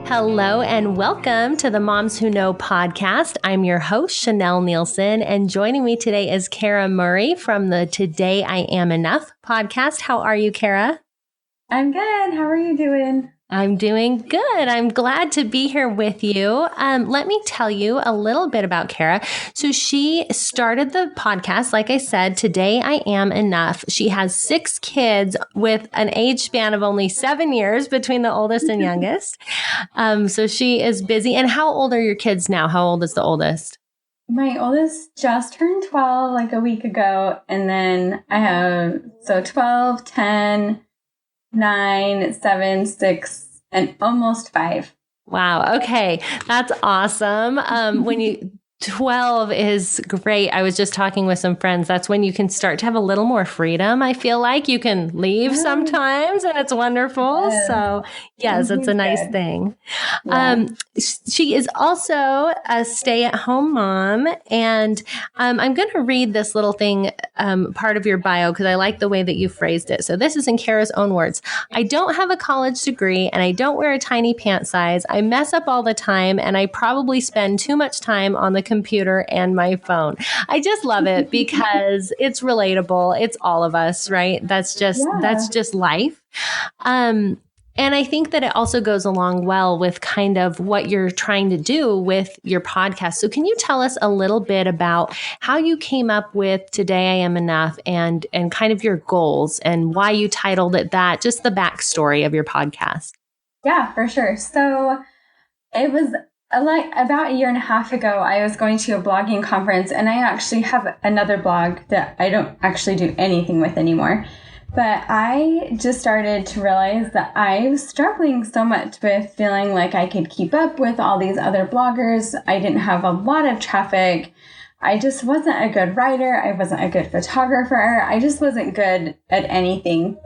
Hello and welcome to the Moms Who Know podcast. I'm your host, Chanel Nielsen, and joining me today is Kara Murri from the Today I Am Enough podcast. How are you, Kara? I'm good. How are you doing? I'm doing good. I'm glad to be here with you. Let me tell you a little bit about Kara. So she started the podcast, like I said, Today I Am Enough. She has 6 kids with an age span of only 7 years between the oldest and youngest. So she is busy. And how old are your kids now? How old is the oldest? My oldest just turned 12 like a week ago. And then I have 12, 10, 9, 7, 6, and almost 5. Wow. Okay. That's awesome. 12 is great. I was just talking with some friends. That's when you can start to have a little more freedom. I feel like you can leave sometimes and it's wonderful. Yes. So yes, it's a nice thing. Yeah. She is also a stay-at-home mom. And I'm going to read this little thing, part of your bio, because I like the way that you phrased it. So this is in Kara's own words. I don't have a college degree and I don't wear a tiny pant size. I mess up all the time and I probably spend too much time on the computer and my phone. I just love it because it's relatable. It's all of us, right? That's just life. And I think that it also goes along well with kind of what you're trying to do with your podcast. So can you tell us a little bit about how you came up with Today I Am Enough and kind of your goals and why you titled it that, just the backstory of your podcast? Yeah, for sure. So it was about a year and a half ago, I was going to a blogging conference, and I actually have another blog that I don't actually do anything with anymore. But I just started to realize that I was struggling so much with feeling like I could keep up with all these other bloggers. I didn't have a lot of traffic. I just wasn't a good writer. I wasn't a good photographer. I just wasn't good at anything.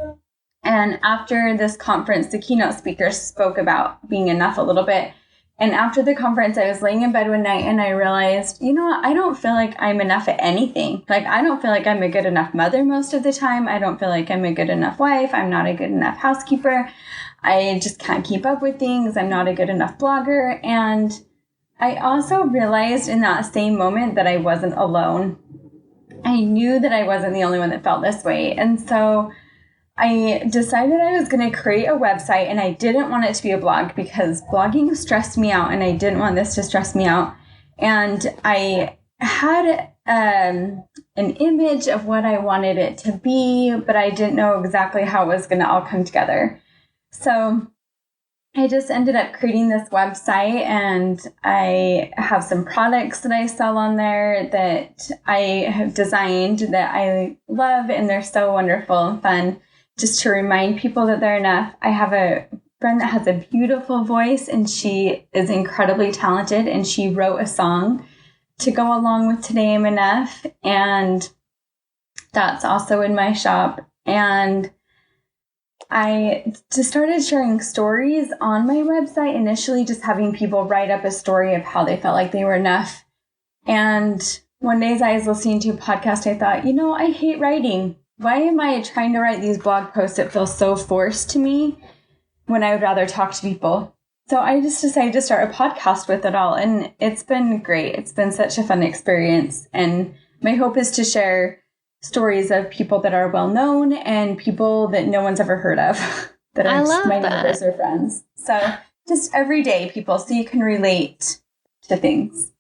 And after this conference, the keynote speaker spoke about being enough a little bit. And after the conference, I was laying in bed one night and I realized, you know what? I don't feel like I'm enough at anything. Like, I don't feel like I'm a good enough mother most of the time. I don't feel like I'm a good enough wife. I'm not a good enough housekeeper. I just can't keep up with things. I'm not a good enough blogger. And I also realized in that same moment that I wasn't alone. I knew that I wasn't the only one that felt this way. And so I decided I was going to create a website, and I didn't want it to be a blog because blogging stressed me out and I didn't want this to stress me out. And I had an image of what I wanted it to be, but I didn't know exactly how it was going to all come together. So I just ended up creating this website, and I have some products that I sell on there that I have designed that I love, and they're so wonderful and fun. Just to remind people that they're enough. I have a friend that has a beautiful voice, and she is incredibly talented, and she wrote a song to go along with Today I'm Enough, and that's also in my shop. And I just started sharing stories on my website, initially just having people write up a story of how they felt like they were enough. And one day as I was listening to a podcast, I thought, I hate writing. Why am I trying to write these blog posts that feel so forced to me when I would rather talk to people? So I just decided to start a podcast with it all. And it's been great. It's been such a fun experience. And my hope is to share stories of people that are well known and people that no one's ever heard of that are just my neighbors or friends. So just everyday people, so you can relate to things.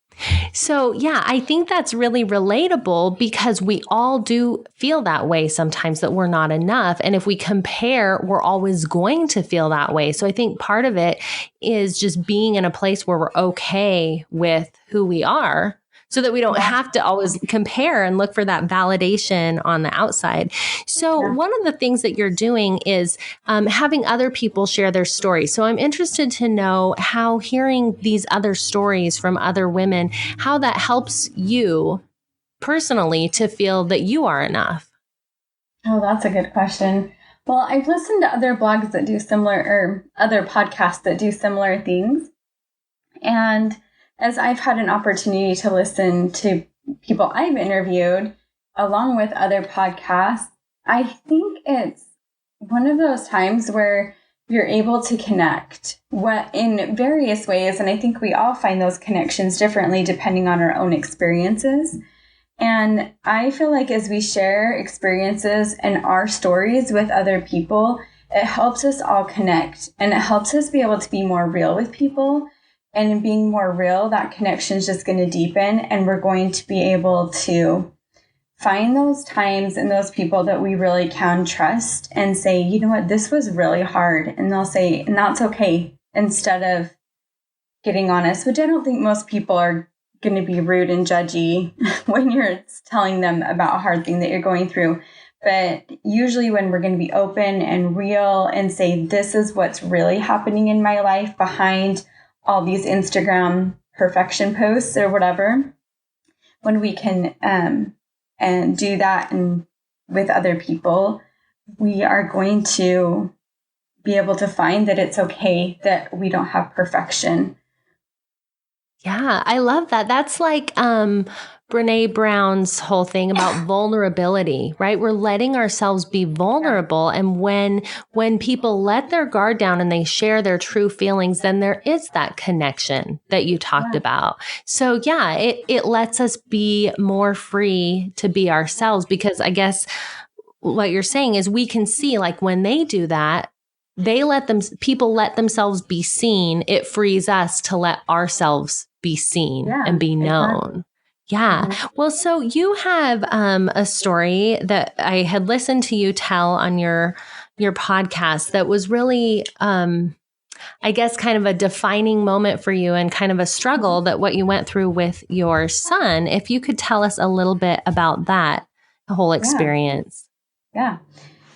So, yeah, I think that's really relatable because we all do feel that way sometimes, that we're not enough. And if we compare, we're always going to feel that way. So I think part of it is just being in a place where we're okay with who we are, so that we don't have to always compare and look for that validation on the outside. So one of the things that you're doing is having other people share their stories. So I'm interested to know how hearing these other stories from other women, how that helps you personally to feel that you are enough. Oh, that's a good question. Well, I've listened to other blogs that do similar, or other podcasts that do similar things. And as I've had an opportunity to listen to people I've interviewed along with other podcasts, I think it's one of those times where you're able to connect in various ways. And I think we all find those connections differently depending on our own experiences. And I feel like as we share experiences and our stories with other people, it helps us all connect, and it helps us be able to be more real with people. And in being more real, that connection is just going to deepen, and we're going to be able to find those times and those people that we really can trust and say, you know what, this was really hard. And they'll say, and that's okay, instead of getting honest, which I don't think most people are going to be rude and judgy when you're telling them about a hard thing that you're going through. But usually when we're going to be open and real and say, this is what's really happening in my life behind all these Instagram perfection posts or whatever, when we can and do that and with other people, we are going to be able to find that it's okay that we don't have perfection. Yeah, I love that. That's like Brene Brown's whole thing about vulnerability, right? We're letting ourselves be vulnerable. And when people let their guard down and they share their true feelings, then there is that connection that you talked about. So yeah, it lets us be more free to be ourselves, because I guess what you're saying is we can see, like, when they do that, people let themselves be seen. It frees us to let ourselves be seen and be known. Exactly. Yeah. Mm-hmm. Well, so you have a story that I had listened to you tell on your podcast that was really, I guess, kind of a defining moment for you and kind of a struggle that what you went through with your son. If you could tell us a little bit about that whole experience. Yeah.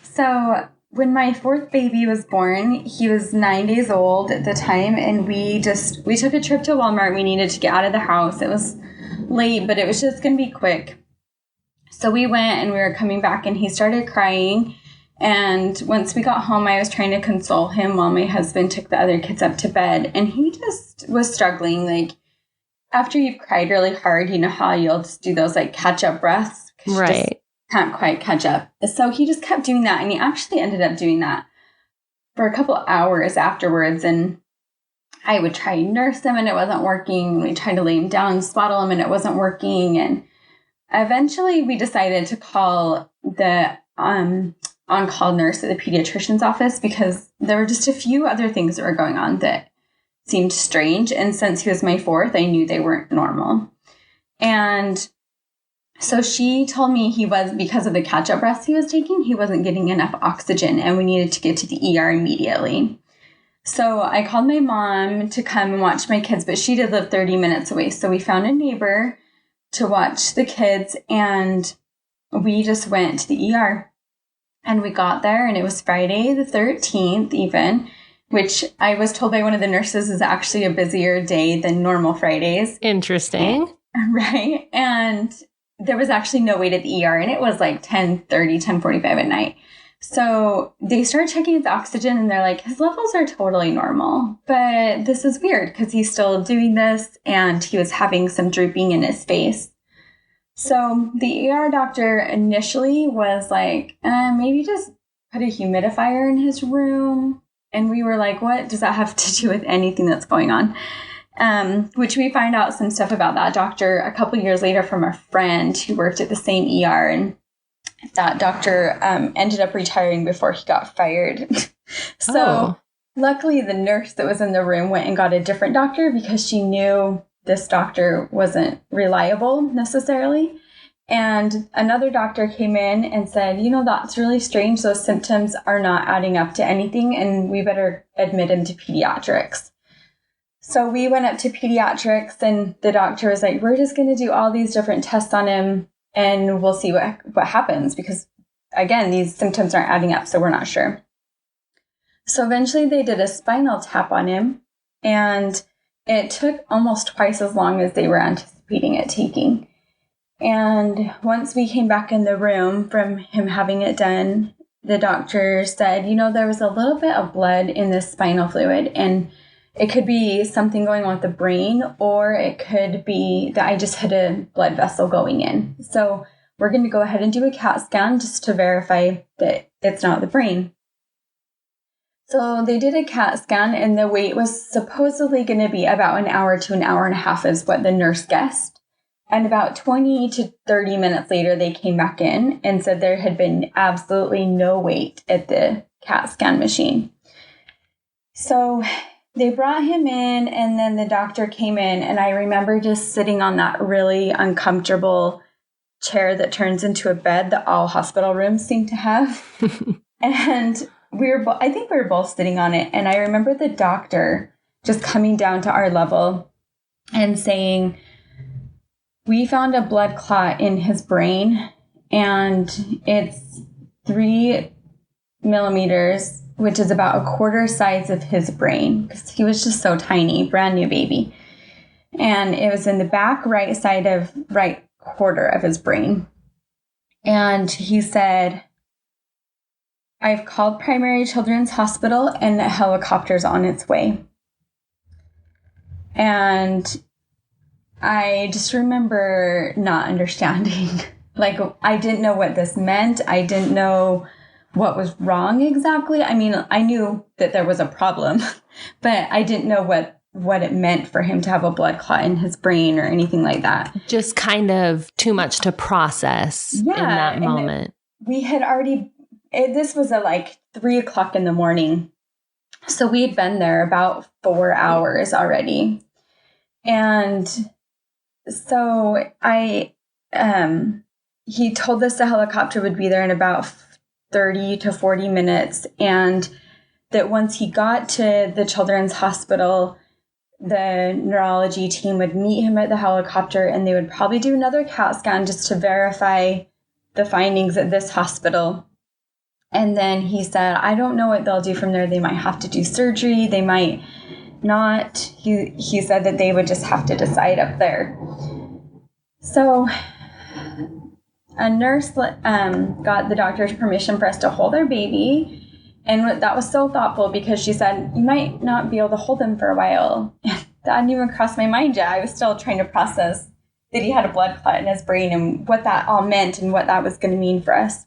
So when my fourth baby was born, he was 9 days old at the time, and we took a trip to Walmart. We needed to get out of the house. It was late, but it was just going to be quick. So we went, and we were coming back, and he started crying. And once we got home, I was trying to console him while my husband took the other kids up to bed. And he just was struggling. Like, after you've cried really hard, you know how you'll just do those like catch up breaths. Right. Can't quite catch up. So he just kept doing that. And he actually ended up doing that for a couple hours afterwards. And I would try to nurse him and it wasn't working. We tried to lay him down and swaddle him and it wasn't working. And eventually we decided to call the on-call nurse at the pediatrician's office, because there were just a few other things that were going on that seemed strange. And since he was my fourth, I knew they weren't normal. And so she told me because of the catch-up breaths he was taking, he wasn't getting enough oxygen and we needed to get to the ER immediately. So I called my mom to come and watch my kids, but she did live 30 minutes away. So we found a neighbor to watch the kids, and we just went to the ER. And we got there, and it was Friday the 13th even, which I was told by one of the nurses is actually a busier day than normal Fridays. Interesting. Right. And there was actually no wait at the ER, and it was like 10:45 at night. So they started checking his oxygen, and they're like, his levels are totally normal, but this is weird because he's still doing this, and he was having some drooping in his face. So the ER doctor initially was like, maybe just put a humidifier in his room. And we were like, what does that have to do with anything that's going on? Which we find out some stuff about that doctor a couple years later from a friend who worked at the same ER. And that doctor ended up retiring before he got fired. So luckily the nurse that was in the room went and got a different doctor because she knew this doctor wasn't reliable necessarily. And another doctor came in and said, you know, that's really strange. Those symptoms are not adding up to anything, and we better admit him to pediatrics. So we went up to pediatrics, and the doctor was like, we're just going to do all these different tests on him, and we'll see what happens. Because, again, these symptoms aren't adding up, so we're not sure. So eventually they did a spinal tap on him, and it took almost twice as long as they were anticipating it taking. And once we came back in the room from him having it done, the doctor said, you know, there was a little bit of blood in the spinal fluid, and it could be something going on with the brain, or it could be that I just hit a blood vessel going in. So we're going to go ahead and do a CAT scan just to verify that it's not the brain. So they did a CAT scan, and the wait was supposedly going to be about an hour to an hour and a half is what the nurse guessed. And about 20 to 30 minutes later, they came back in and said there had been absolutely no wait at the CAT scan machine. So they brought him in, and then the doctor came in, and I remember just sitting on that really uncomfortable chair that turns into a bed that all hospital rooms seem to have. And I think we were both sitting on it. And I remember the doctor just coming down to our level and saying, we found a blood clot in his brain, and it's 3 millimeters, which is about a quarter size of his brain, because he was just so tiny, brand new baby. And it was in the back right side of right quarter of his brain. And he said, I've called Primary Children's Hospital and a helicopter's on its way. And I just remember not understanding. Like, I didn't know what this meant. I didn't know what was wrong exactly. I mean, I knew that there was a problem, but I didn't know what it meant for him to have a blood clot in his brain or anything like that. Just kind of too much to process in that moment. We had already, this was at like 3:00 in the morning. So we had been there about 4 hours already. And so he told us the helicopter would be there in about 30 to 40 minutes. And that once he got to the children's hospital, the neurology team would meet him at the helicopter, and they would probably do another CAT scan just to verify the findings at this hospital. And then he said, I don't know what they'll do from there. They might have to do surgery. They might not. He said that they would just have to decide up there. So a nurse got the doctor's permission for us to hold our baby. And that was so thoughtful, because she said, you might not be able to hold him for a while. That hadn't even crossed my mind yet. I was still trying to process that he had a blood clot in his brain and what that all meant and what that was going to mean for us.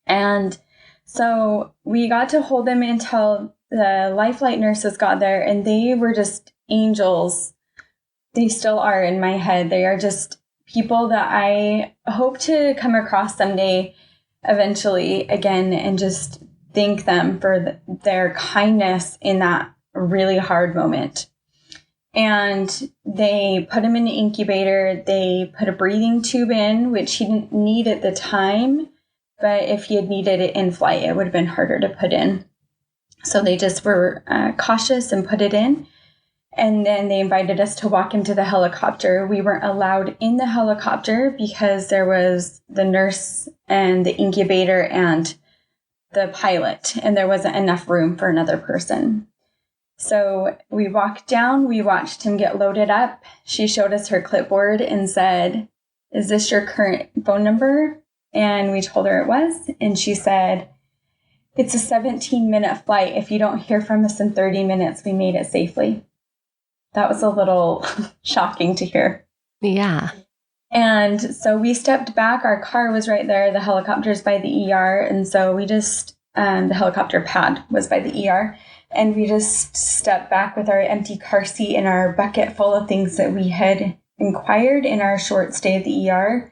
And so we got to hold him until the life flight nurses got there, and they were just angels. They still are in my head. They are just people that I hope to come across someday, eventually again, and just thank them for their kindness in that really hard moment. And they put him in the incubator. They put a breathing tube in, which he didn't need at the time. But if he had needed it in flight, it would have been harder to put in. So they just were cautious and put it in. And then they invited us to walk into the helicopter. We weren't allowed in the helicopter because there was the nurse and the incubator and the pilot, and there wasn't enough room for another person. So we walked down, we watched him get loaded up. She showed us her clipboard and said, is this your current phone number? And we told her it was. And she said, it's a 17-minute flight. If you don't hear from us in 30 minutes, we made it safely. That was a little shocking to hear. Yeah. And so we stepped back. Our car was right there. The helicopter's by the ER. And so we just, the helicopter pad was by the ER. And we just stepped back with our empty car seat and our bucket full of things that we had inquired in our short stay at the ER.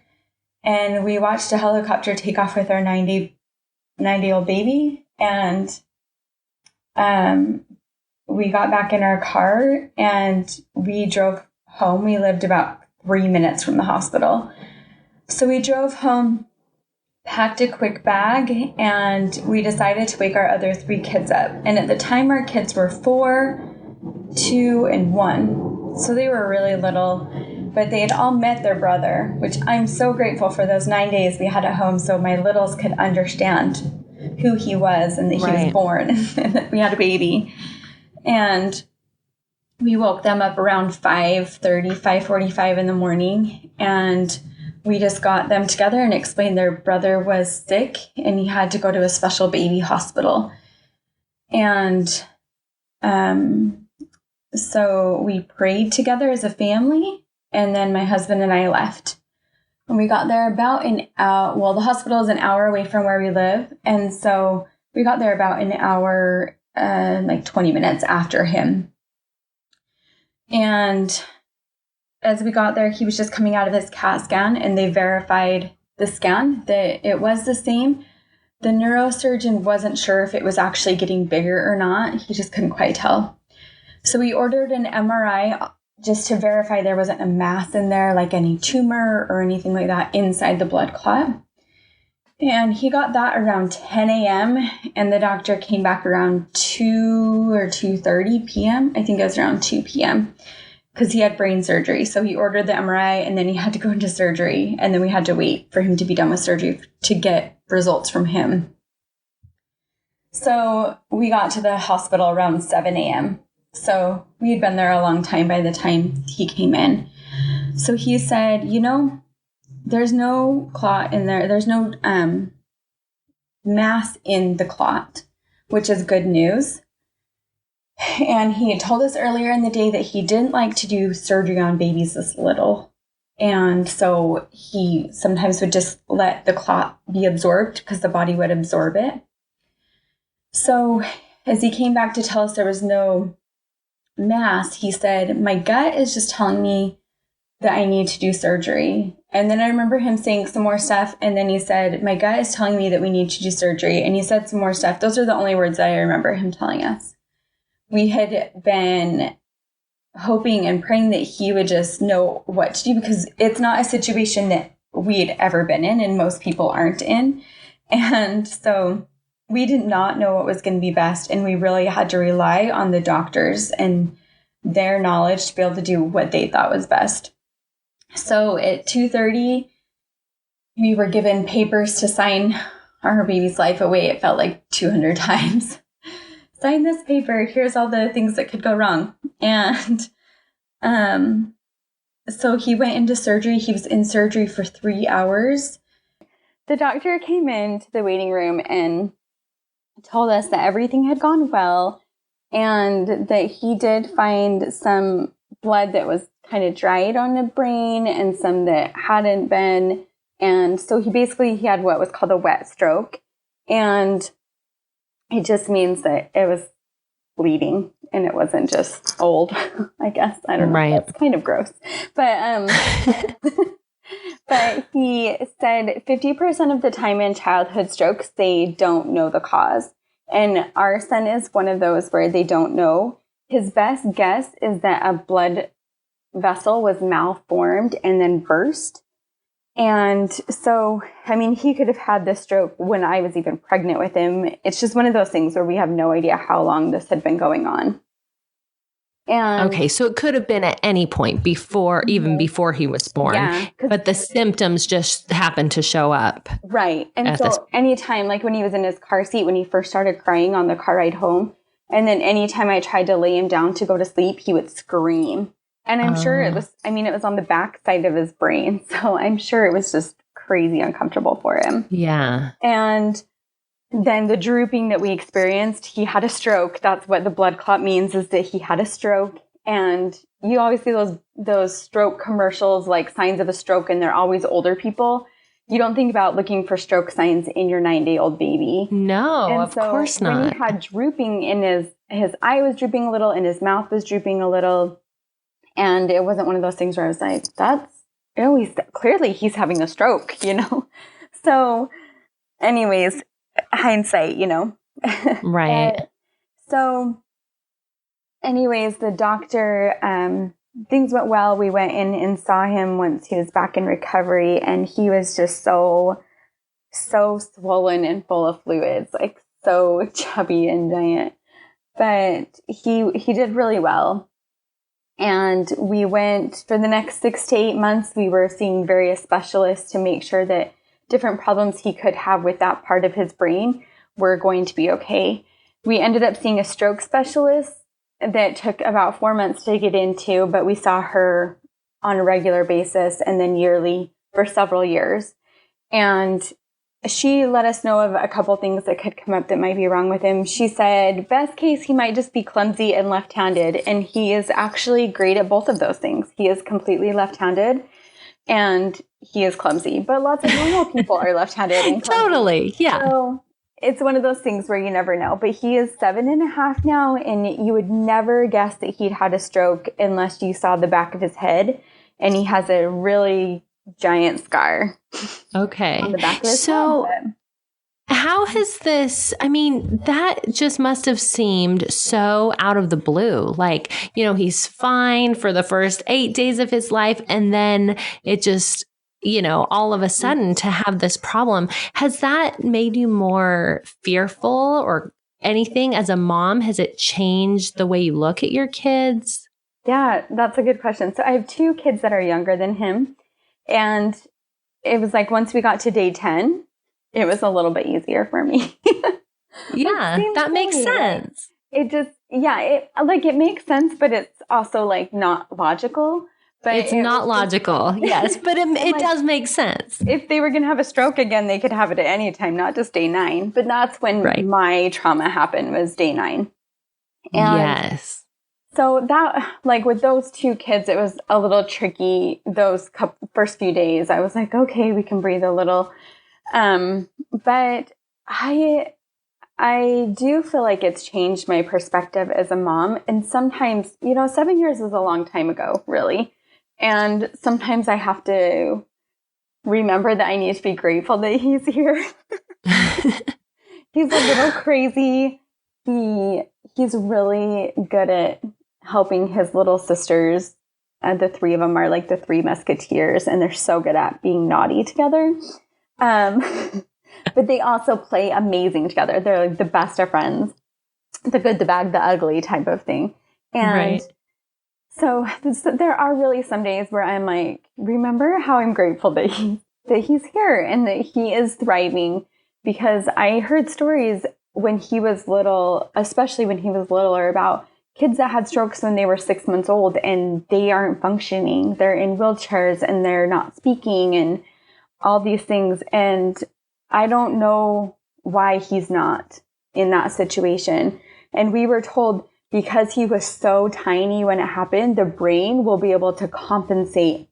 And we watched a helicopter take off with our 90-year-old baby. And we got back in our car and we drove home. We lived about 3 minutes from the hospital. So we drove home, packed a quick bag, and we decided to wake our other 3 kids up. And at the time, our kids were 4, 2, and 1. So they were really little, but they had all met their brother, which I'm so grateful for those 9 days we had at home so my littles could understand who he was and that he was born and that we had a baby. And we woke them up around 5:30, 5:45 in the morning, and we just got them together and explained their brother was sick and he had to go to a special baby hospital. And so we prayed together as a family, and then my husband and I left. And we got there about an hour. Well, the hospital is an hour away from where we live, and so we got there about an hour like 20 minutes after him. And as we got there, he was just coming out of his CAT scan, and they verified the scan that it was the same. The neurosurgeon wasn't sure if it was actually getting bigger or not. He just couldn't quite tell. So we ordered an MRI just to verify there wasn't a mass in there, like any tumor or anything like that inside the blood clot. And he got that around 10 a.m. and the doctor came back around 2 or 2:30 p.m. I think it was around 2 p.m. because he had brain surgery. So he ordered the MRI and then he had to go into surgery. And then we had to wait for him to be done with surgery to get results from him. So we got to the hospital around 7 a.m. So we had been there a long time by the time he came in. So he said, there's no clot in there. There's no mass in the clot, which is good news. And he had told us earlier in the day that he didn't like to do surgery on babies this little. And so he sometimes would just let the clot be absorbed because the body would absorb it. So as he came back to tell us there was no mass, he said, my gut is just telling me that I need to do surgery. And then I remember him saying some more stuff. And then he said, my gut is telling me that we need to do surgery. And he said some more stuff. Those are the only words that I remember him telling us. We had been hoping and praying that he would just know what to do, because it's not a situation that we had ever been in and most people aren't in. And so we did not know what was going to be best. And we really had to rely on the doctors and their knowledge to be able to do what they thought was best. So at 2:30, we were given papers to sign our baby's life away. It felt like 200 times. Sign this paper. Here's all the things that could go wrong. And so he went into surgery. He was in surgery for 3 hours. The doctor came into the waiting room and told us that everything had gone well and that he did find some blood that was kind of dried on the brain and some that hadn't been. And so he had what was called a wet stroke. And it just means that it was bleeding and it wasn't just old, I guess. I don't know. Right. That's kind of gross. But but he said 50% of the time in childhood strokes, they don't know the cause. And our son is one of those where they don't know. His best guess is that a blood vessel was malformed and then burst. And so, he could have had this stroke when I was even pregnant with him. It's just one of those things where we have no idea how long this had been going on. And okay, so it could have been at any point before he was born, but the symptoms just happened to show up. Right. And so anytime, like when he was in his car seat, when he first started crying on the car ride home, and then anytime I tried to lay him down to go to sleep, he would scream. And I'm sure it was on the back side of his brain. So I'm sure it was just crazy uncomfortable for him. Yeah. And then the drooping that we experienced, he had a stroke. That's what the blood clot means, is that he had a stroke. And you always see those stroke commercials, like signs of a stroke, and they're always older people. You don't think about looking for stroke signs in your 9-day-old baby. No, and of course not. When he had drooping in his eye was drooping a little and his mouth was drooping a little. And it wasn't one of those things where I was like, clearly he's having a stroke, So anyways, hindsight, Right. So anyways, the doctor, things went well. We went in and saw him once he was back in recovery, and he was just so swollen and full of fluids, like so chubby and giant. But he did really well. And we went for the next 6 to 8 months. We were seeing various specialists to make sure that different problems he could have with that part of his brain were going to be okay. We ended up seeing a stroke specialist that took about 4 months to get into, but we saw her on a regular basis and then yearly for several years. And she let us know of a couple things that could come up that might be wrong with him. She said, best case, he might just be clumsy and left-handed. And he is actually great at both of those things. He is completely left-handed and he is clumsy. But lots of normal people are left-handed and clumsy. Totally, yeah. So it's one of those things where you never know. But he is 7.5 now, and you would never guess that he'd had a stroke unless you saw the back of his head. And he has a really giant scar. Okay. On the back of his head. How has this, I mean, that just must have seemed so out of the blue. Like, you know, he's fine for the first 8 days of his life. And then it just, you know, all of a sudden to have this problem. Has that made you more fearful or anything as a mom? Has it changed the way you look at your kids? Yeah, that's a good question. So I have 2 kids that are younger than him. And it was like once we got to day 10, it was a little bit easier for me. Yeah, that makes sense. It just, it makes sense, but it's also like not logical. But it's not logical, yes, but it does make sense. If they were going to have a stroke again, they could have it at any time, not just day 9. But that's when my trauma happened, was day 9. And yes. So that, like with those 2 kids, it was a little tricky. Those first few days, I was like, okay, we can breathe a little. But I do feel like it's changed my perspective as a mom. And sometimes, 7 years is a long time ago, really. And sometimes I have to remember that I need to be grateful that he's here. He's a little crazy. He's really good at helping his little sisters. The 3 of them are like the 3 musketeers, and they're so good at being naughty together. But they also play amazing together. They're like the best of friends, the good, the bad, the ugly type of thing. And so there are really some days where I'm like, remember how I'm grateful that he's here and that he is thriving, because I heard stories when he was little, especially when he was littler, about kids that had strokes when they were 6 months old and they aren't functioning. They're in wheelchairs and they're not speaking and all these things. And I don't know why he's not in that situation. And we were told because he was so tiny when it happened, the brain will be able to compensate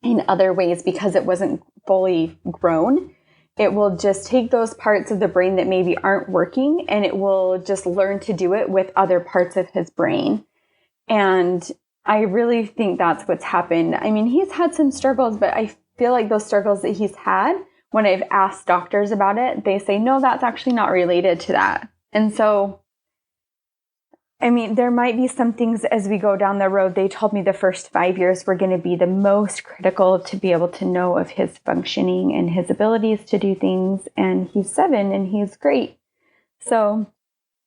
in other ways because it wasn't fully grown. It will just take those parts of the brain that maybe aren't working, and it will just learn to do it with other parts of his brain. And I really think that's what's happened. I mean, he's had some struggles, but I feel like those struggles that he's had, when I've asked doctors about it, they say, no, that's actually not related to that. And so, I mean, there might be some things as we go down the road. They told me the first 5 years were going to be the most critical to be able to know of his functioning and his abilities to do things. And he's 7 and he's great. So,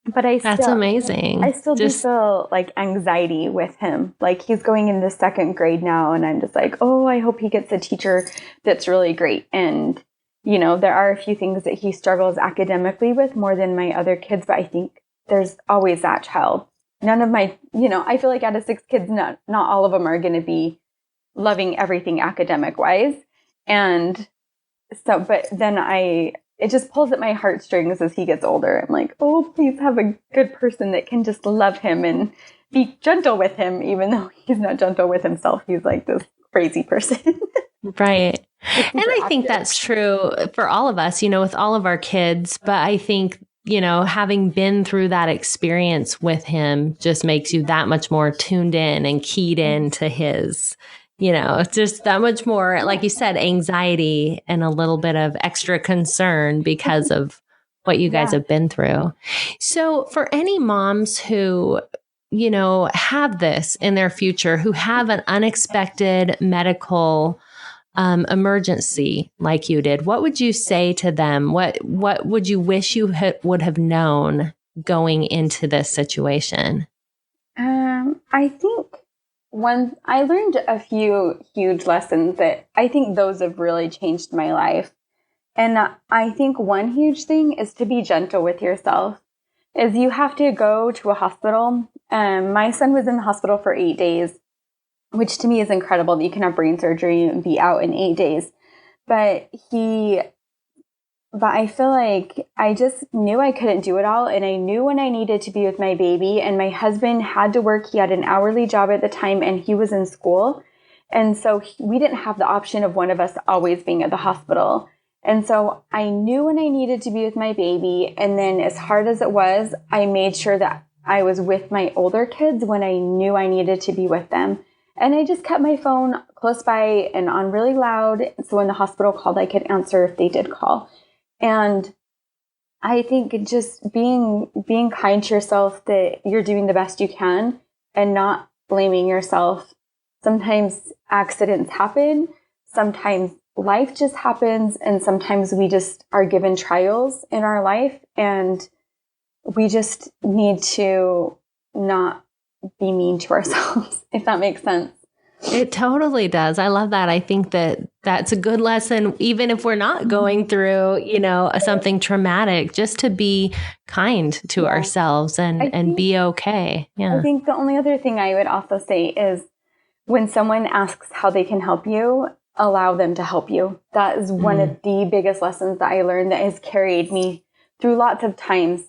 but that's amazing. I still do feel like anxiety with him. Like he's going into 2nd grade now, and I'm just like, oh, I hope he gets a teacher that's really great. And, there are a few things that he struggles academically with more than my other kids, but I think there's always that child. None of my, I feel like out of 6 kids, not all of them are going to be loving everything academic wise. And so, but then it just pulls at my heartstrings as he gets older. I'm like, oh, please have a good person that can just love him and be gentle with him, even though he's not gentle with himself. He's like this crazy person. Right. And I think that's true for all of us, with all of our kids. But I think, having been through that experience with him just makes you that much more tuned in and keyed in to his, just that much more, like you said, anxiety and a little bit of extra concern because of what you guys have been through. So for any moms who, have this in their future, who have an unexpected medical emergency like you did, what would you say to them? What would you wish you would have known going into this situation? I think I learned a few huge lessons that I think those have really changed my life. And I think one huge thing is to be gentle with yourself. Is you have to go to a hospital. My son was in the hospital for 8 days, which to me is incredible that you can have brain surgery and be out in 8 days. But I feel like I just knew I couldn't do it all. And I knew when I needed to be with my baby, and my husband had to work. He had an hourly job at the time and he was in school. And so we didn't have the option of one of us always being at the hospital. And so I knew when I needed to be with my baby. And then as hard as it was, I made sure that I was with my older kids when I knew I needed to be with them. And I just kept my phone close by and on really loud. So when the hospital called, I could answer if they did call. And I think just being kind to yourself, that you're doing the best you can and not blaming yourself. Sometimes accidents happen. Sometimes life just happens. And sometimes we just are given trials in our life, and we just need to not be mean to ourselves, if that makes sense. It totally does. I love that. I think that that's a good lesson, even if we're not going through, something traumatic, just to be kind to ourselves and be okay. Yeah. I think the only other thing I would also say is when someone asks how they can help you, allow them to help you. That is one of the biggest lessons that I learned that has carried me through lots of times.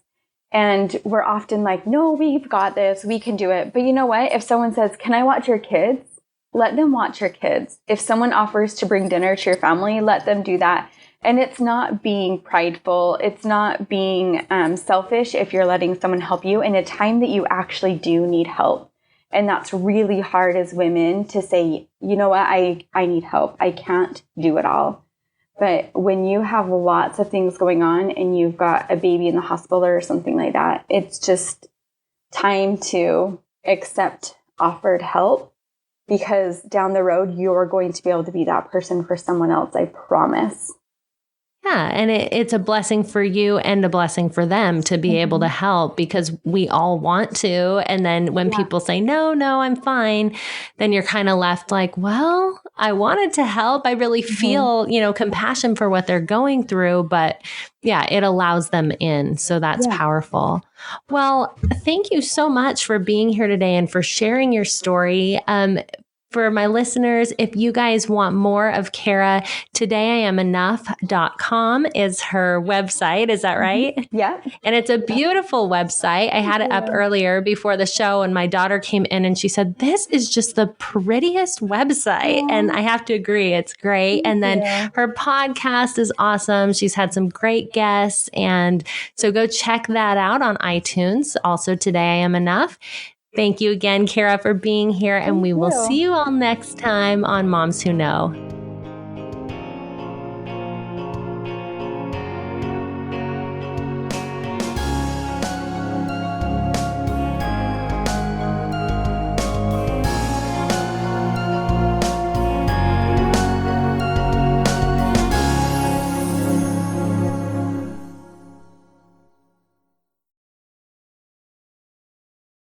And we're often like, no, we've got this, we can do it. But you know what? If someone says, can I watch your kids? Let them watch your kids. If someone offers to bring dinner to your family, let them do that. And it's not being prideful. It's not being selfish if you're letting someone help you in a time that you actually do need help. And that's really hard as women to say, you know what, I need help. I can't do it all. But when you have lots of things going on and you've got a baby in the hospital or something like that, it's just time to accept offered help. Because down the road, you're going to be able to be that person for someone else, I promise. Yeah. And it's a blessing for you and a blessing for them to be able to help, because we all want to. And then when people say, no, I'm fine, then you're kind of left like, well, I wanted to help. I really feel, compassion for what they're going through. But yeah, it allows them in. So that's powerful. Well, thank you so much for being here today and for sharing your story. For my listeners, if you guys want more of Kara, todayIamenough.com is her website. Is that right? Yeah. And it's a beautiful website. I had it up earlier before the show, and my daughter came in and she said, this is just the prettiest website. And I have to agree, it's great. And then her podcast is awesome. She's had some great guests. And so go check that out on iTunes. Also, Today I Am Enough. Thank you again, Kara, for being here, and we will see you all next time on Moms Who Know.